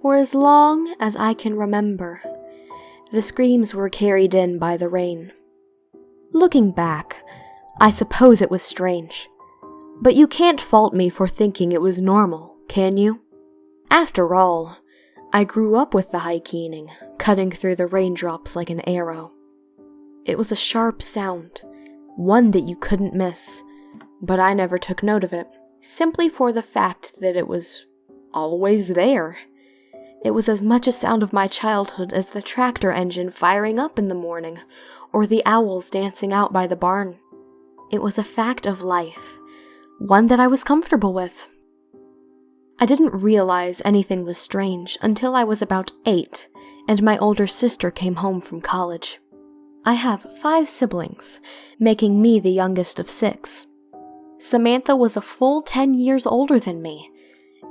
For as long as I can remember, the screams were carried in by the rain. Looking back, I suppose it was strange, but you can't fault me for thinking it was normal, can you? After all, I grew up with the high keening, cutting through the raindrops like an arrow. It was a sharp sound, one that you couldn't miss, but I never took note of it, simply for the fact that it was always there. It was as much a sound of my childhood as the tractor engine firing up in the morning, or the owls dancing out by the barn. It was a fact of life, one that I was comfortable with. I didn't realize anything was strange until I was about 8, and my older sister came home from college. I have 5 siblings, making me the youngest of 6. Samantha was a full 10 years older than me,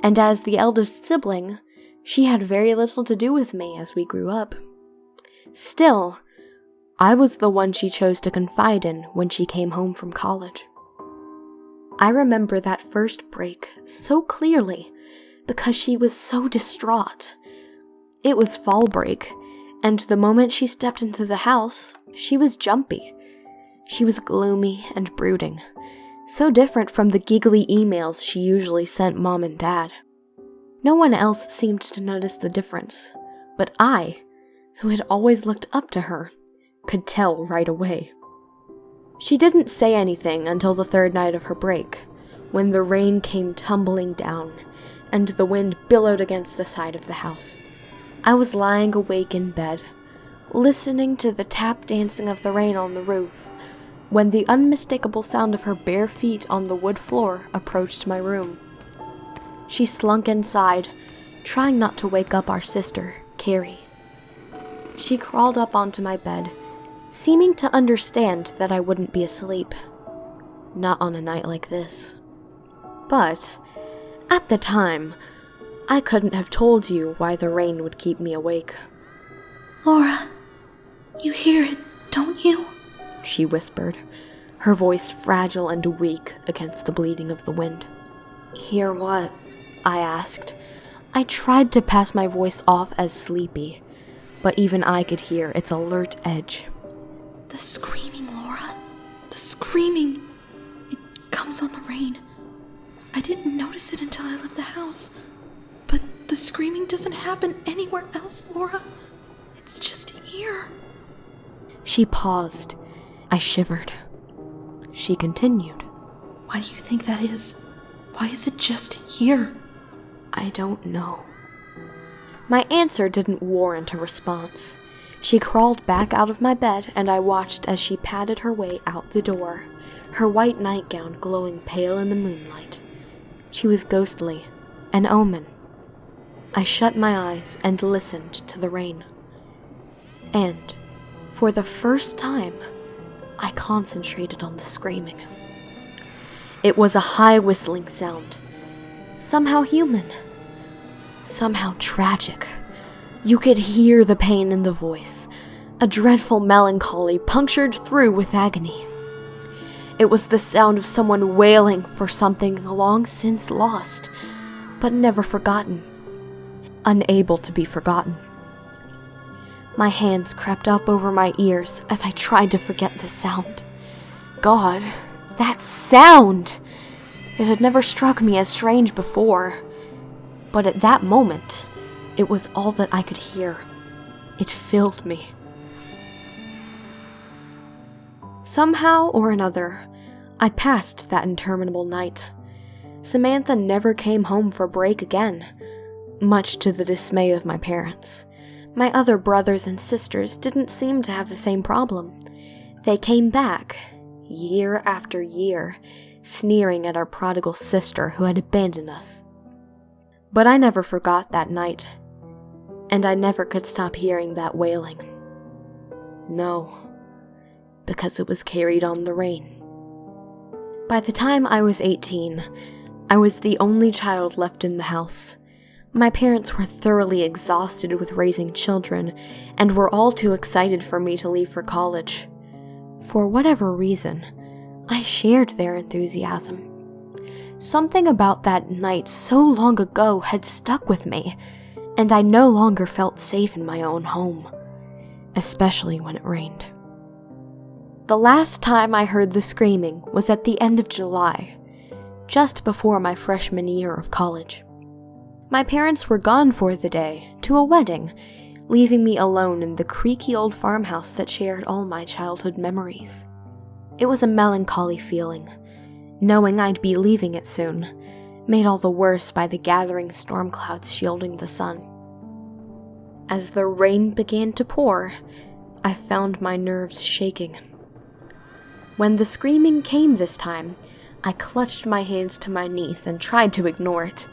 and as the eldest sibling, she had very little to do with me as we grew up. Still, I was the one she chose to confide in when she came home from college. I remember that first break so clearly because she was so distraught. It was fall break, and the moment she stepped into the house, she was jumpy. She was gloomy and brooding, so different from the giggly emails she usually sent Mom and Dad. No one else seemed to notice the difference, but I, who had always looked up to her, could tell right away. She didn't say anything until the 3rd night of her break, when the rain came tumbling down, and the wind billowed against the side of the house. I was lying awake in bed, listening to the tap dancing of the rain on the roof, when the unmistakable sound of her bare feet on the wood floor approached my room. She slunk inside, trying not to wake up our sister, Carrie. She crawled up onto my bed, seeming to understand that I wouldn't be asleep. Not on a night like this. But, at the time, I couldn't have told you why the rain would keep me awake. Laura, you hear it, don't you? She whispered, her voice fragile and weak against the bleeding of the wind. Hear what? I asked. I tried to pass my voice off as sleepy, but even I could hear its alert edge. The screaming, Laura. The screaming. It comes on the rain. I didn't notice it until I left the house. But the screaming doesn't happen anywhere else, Laura. It's just here. She paused. I shivered. She continued. Why do you think that is? Why is it just here? I don't know. My answer didn't warrant a response. She crawled back out of my bed, and I watched as she padded her way out the door, her white nightgown glowing pale in the moonlight. She was ghostly, an omen. I shut my eyes and listened to the rain. And, for the first time, I concentrated on the screaming. It was a high whistling sound, somehow human, somehow tragic. You could hear the pain in the voice, a dreadful melancholy punctured through with agony. It was the sound of someone wailing for something long since lost, but never forgotten, unable to be forgotten. My hands crept up over my ears as I tried to forget the sound. God, that sound! It had never struck me as strange before, but at that moment, it was all that I could hear. It filled me. Somehow or another, I passed that interminable night. Samantha never came home for break again, much to the dismay of my parents. My other brothers and sisters didn't seem to have the same problem. They came back, year after year, sneering at our prodigal sister who had abandoned us. But I never forgot that night, and I never could stop hearing that wailing. No, because it was carried on the rain. By the time I was 18, I was the only child left in the house. My parents were thoroughly exhausted with raising children, and were all too excited for me to leave for college. For whatever reason, I shared their enthusiasm. Something about that night so long ago had stuck with me, and I no longer felt safe in my own home, especially when it rained. The last time I heard the screaming was at the end of July, just before my freshman year of college. My parents were gone for the day to a wedding, leaving me alone in the creaky old farmhouse that shared all my childhood memories. It was a melancholy feeling, knowing I'd be leaving it soon, made all the worse by the gathering storm clouds shielding the sun. As the rain began to pour, I found my nerves shaking. When the screaming came this time, I clutched my hands to my knees and tried to ignore it.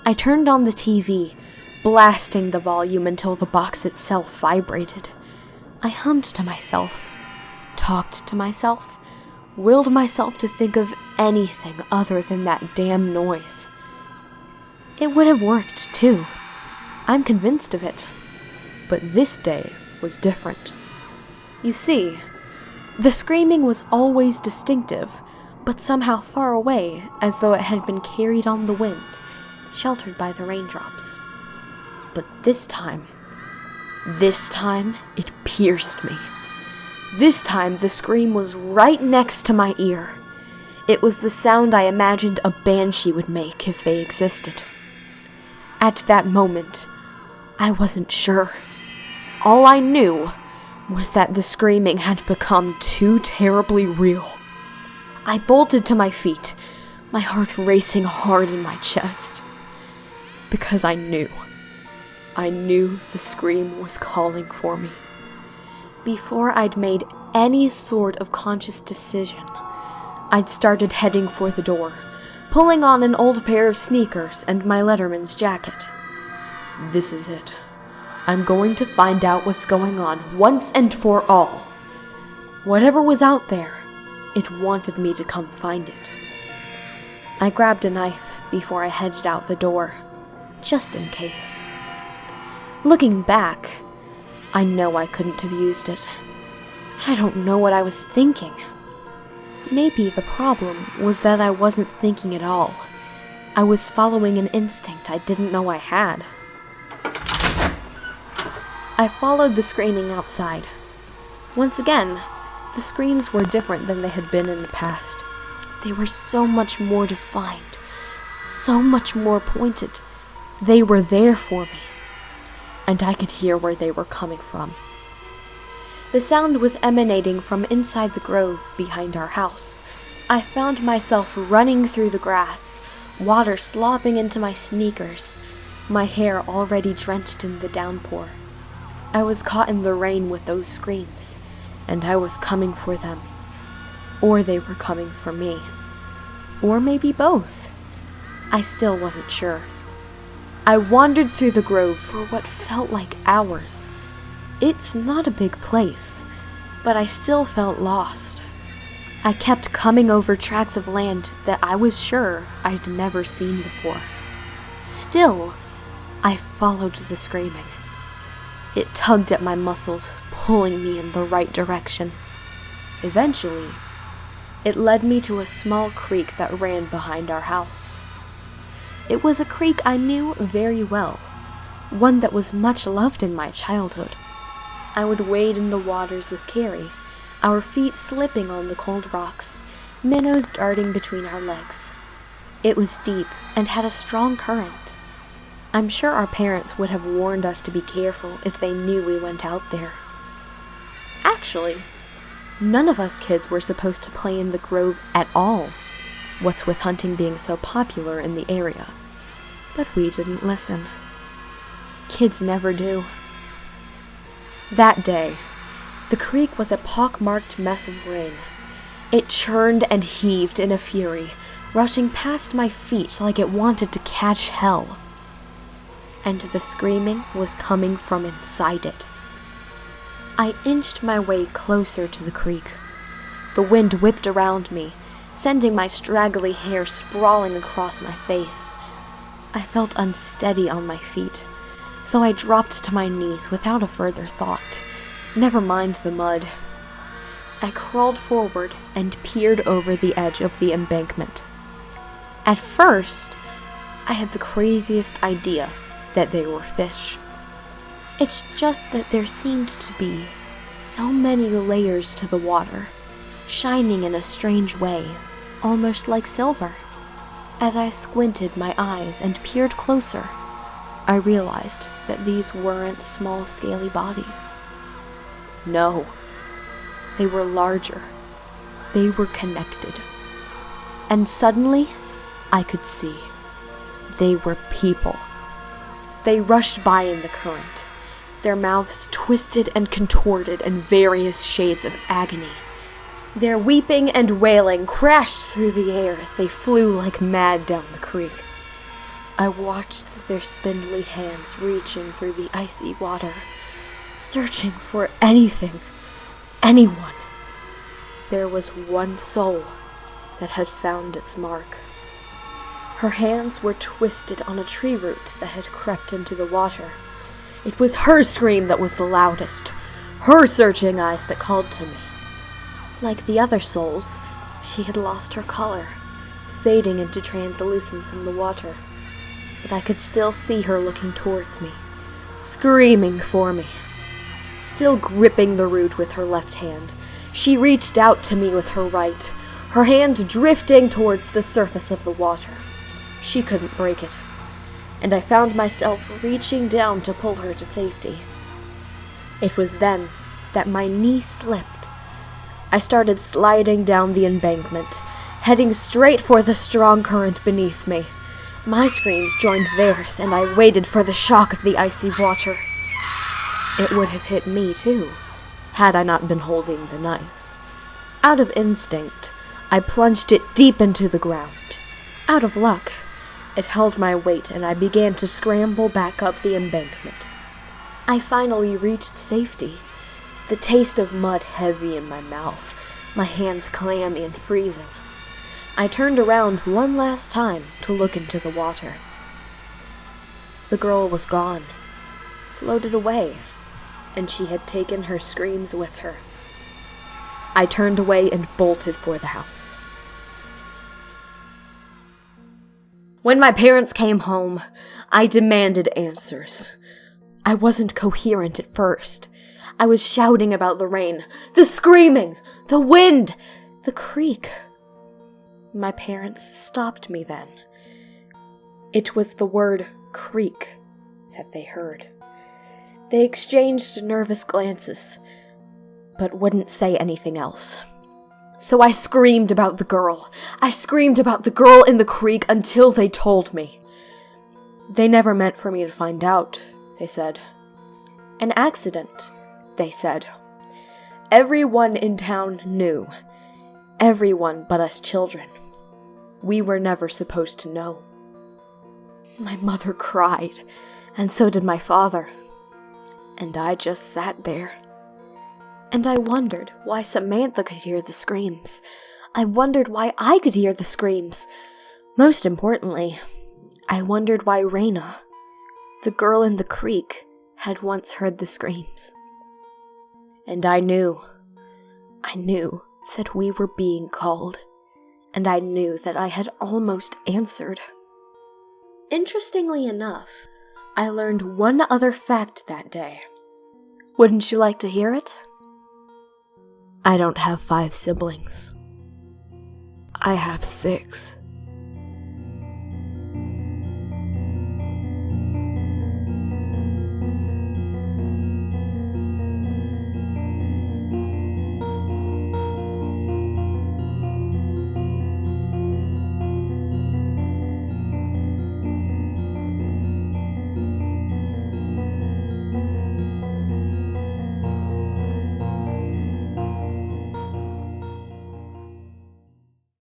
I turned on the TV, blasting the volume until the box itself vibrated. I hummed to myself, talked to myself, willed myself to think of anything other than that damn noise. It would have worked, too. I'm convinced of it. But this day was different. You see, the screaming was always distinctive, but somehow far away, as though it had been carried on the wind, sheltered by the raindrops. But this time, it pierced me. This time, the scream was right next to my ear. It was the sound I imagined a banshee would make if they existed. At that moment, I wasn't sure. All I knew was that the screaming had become too terribly real. I bolted to my feet, my heart racing hard in my chest. Because I knew the scream was calling for me. Before I'd made any sort of conscious decision, I'd started heading for the door, pulling on an old pair of sneakers and my Letterman's jacket. This is it. I'm going to find out what's going on once and for all. Whatever was out there, it wanted me to come find it. I grabbed a knife before I hedged out the door, just in case. Looking back, I know I couldn't have used it. I don't know what I was thinking. Maybe the problem was that I wasn't thinking at all. I was following an instinct I didn't know I had. I followed the screaming outside. Once again, the screams were different than they had been in the past. They were so much more defined, so much more pointed. They were there for me, and I could hear where they were coming from. The sound was emanating from inside the grove behind our house. I found myself running through the grass, water slopping into my sneakers, my hair already drenched in the downpour. I was caught in the rain with those screams, and I was coming for them. Or they were coming for me. Or maybe both. I still wasn't sure. I wandered through the grove for what felt like hours. It's not a big place, but I still felt lost. I kept coming over tracts of land that I was sure I'd never seen before. Still, I followed the screaming. It tugged at my muscles, pulling me in the right direction. Eventually, it led me to a small creek that ran behind our house. It was a creek I knew very well, one that was much loved in my childhood. I would wade in the waters with Carrie, our feet slipping on the cold rocks, minnows darting between our legs. It was deep and had a strong current. I'm sure our parents would have warned us to be careful if they knew we went out there. Actually, none of us kids were supposed to play in the grove at all, what's with hunting being so popular in the area. But we didn't listen. Kids never do. That day, the creek was a pockmarked mess of rain. It churned and heaved in a fury, rushing past my feet like it wanted to catch hell. And the screaming was coming from inside it. I inched my way closer to the creek. The wind whipped around me, sending my straggly hair sprawling across my face. I felt unsteady on my feet, so I dropped to my knees without a further thought. Never mind the mud. I crawled forward and peered over the edge of the embankment. At first, I had the craziest idea. that they were fish. It's just that there seemed to be so many layers to the water, shining in a strange way, almost like silver. As I squinted my eyes and peered closer, I realized that these weren't small, scaly bodies. No, they were larger. They were connected. And suddenly, I could see. They were people. They rushed by in the current, their mouths twisted and contorted in various shades of agony. Their weeping and wailing crashed through the air as they flew like mad down the creek. I watched their spindly hands reaching through the icy water, searching for anything, anyone. There was one soul that had found its mark. Her hands were twisted on a tree root that had crept into the water. It was her scream that was the loudest, her searching eyes that called to me. Like the other souls, she had lost her color, fading into translucence in the water. But I could still see her looking towards me, screaming for me. Still gripping the root with her left hand, she reached out to me with her right, her hand drifting towards the surface of the water. She couldn't break it, and I found myself reaching down to pull her to safety. It was then that my knee slipped. I started sliding down the embankment, heading straight for the strong current beneath me. My screams joined theirs, and I waited for the shock of the icy water. It would have hit me, too, had I not been holding the knife. Out of instinct, I plunged it deep into the ground. Out of luck, it held my weight, and I began to scramble back up the embankment. I finally reached safety, the taste of mud heavy in my mouth, my hands clammy and freezing. I turned around one last time to look into the water. The girl was gone, floated away, and she had taken her screams with her. I turned away and bolted for the house. When my parents came home, I demanded answers. I wasn't coherent at first. I was shouting about the rain, the screaming, the wind, the creek. My parents stopped me then. It was the word creek that they heard. They exchanged nervous glances, but wouldn't say anything else. So I screamed about the girl. I screamed about the girl in the creek until they told me. They never meant for me to find out, they said. An accident, they said. Everyone in town knew. Everyone but us children. We were never supposed to know. My mother cried, and so did my father. And I just sat there. And I wondered why Samantha could hear the screams. I wondered why I could hear the screams. Most importantly, I wondered why Raina, the girl in the creek, had once heard the screams. And I knew that we were being called. And I knew that I had almost answered. Interestingly enough, I learned one other fact that day. Wouldn't you like to hear it? I don't have 5 siblings. I have 6.